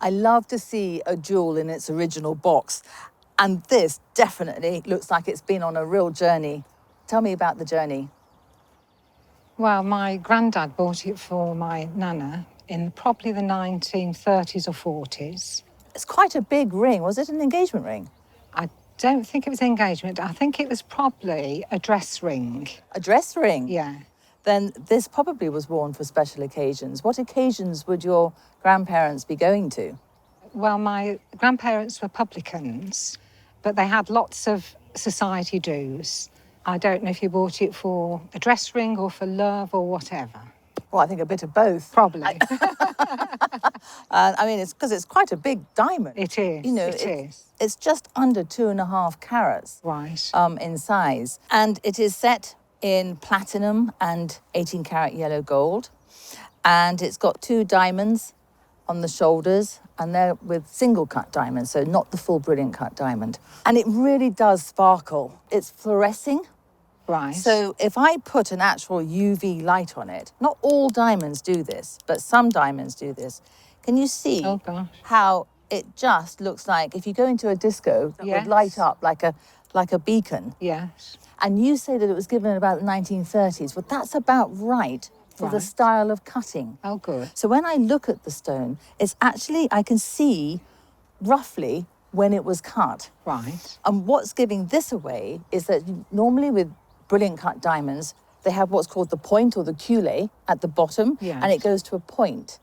I love to see a jewel in its original box. And this definitely looks like it's been on a real journey. Tell me about the journey. Well, my granddad bought it for my nana in probably the 1930s or 40s. It's quite a big ring. Was it an engagement ring? I don't think it was engagement. I think it was probably a dress ring. A dress ring? Yeah. Then this probably was worn for special occasions. What occasions would your grandparents be going to? Well, my grandparents were publicans, but they had lots of society dues. I don't know if you bought it for a dress ring or for love or whatever. Well, I think a bit of both. Probably. I mean, it's because it's quite a big diamond. It is, You know, it is. It's just under 2.5 carats Right. in size. And it is set in platinum and 18 karat yellow gold. And it's got 2 diamonds on the shoulders, and they're with single cut diamonds, so not the full brilliant cut diamond. And it really does sparkle. It's fluorescing. Right. So if I put an actual UV light on it, not all diamonds do this, but some diamonds do this. Can you see how it just looks like, if you go into a disco, that would light up like a beacon? Yes. And you say that it was given in about the 1930s. Well, that's about right for the style of cutting. Oh, good. So when I look at the stone, it's actually, I can see roughly when it was cut. Right. And what's giving this away is that normally with brilliant cut diamonds, they have what's called the point or the culé at the bottom, and it goes to a point.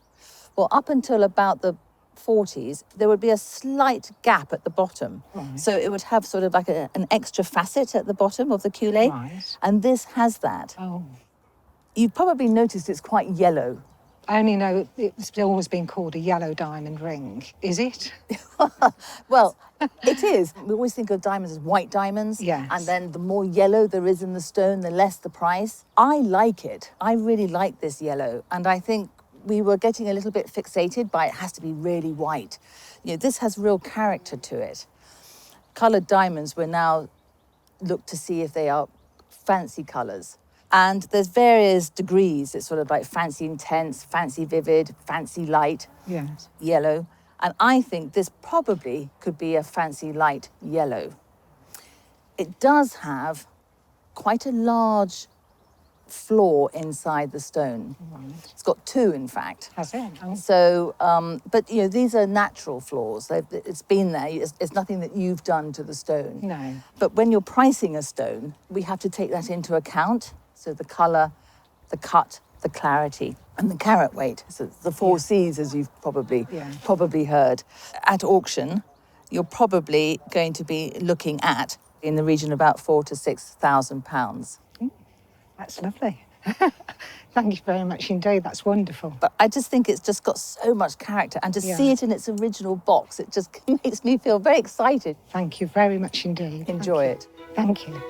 Well, up until about the 40s, there would be a slight gap at the bottom. Right. So it would have sort of like an extra facet at the bottom of the culé. Right. And this has that. Oh. You've probably noticed it's quite yellow. I only know it's always been called a yellow diamond ring. Is it? Well, it is. We always think of diamonds as white diamonds. Yes. And then the more yellow there is in the stone, the less the price. I like it. I really like this yellow. And I think we were getting a little bit fixated by it has to be really white. You know, this has real character to it. Coloured diamonds, we're now look to see if they are fancy colours. And there's various degrees. It's sort of like fancy intense, fancy vivid, fancy light, yellow. And I think this probably could be a fancy light yellow. It does have quite a large flaw inside the stone. Right. It's got 2, in fact. Has it? Oh. So, but you know, these are natural flaws. It's been there. It's nothing that you've done to the stone. No. But when you're pricing a stone, we have to take that into account. So the colour, the cut, the clarity, and the carat weight. So the 4 C's, as you've probably heard. At auction, you're probably going to be looking at in the region of about £4,000 to £6,000. That's lovely. Thank you very much indeed. That's wonderful. But I just think it's just got so much character, and to see it in its original box, it just makes me feel very excited. Thank you very much indeed. Enjoy it. Thank you.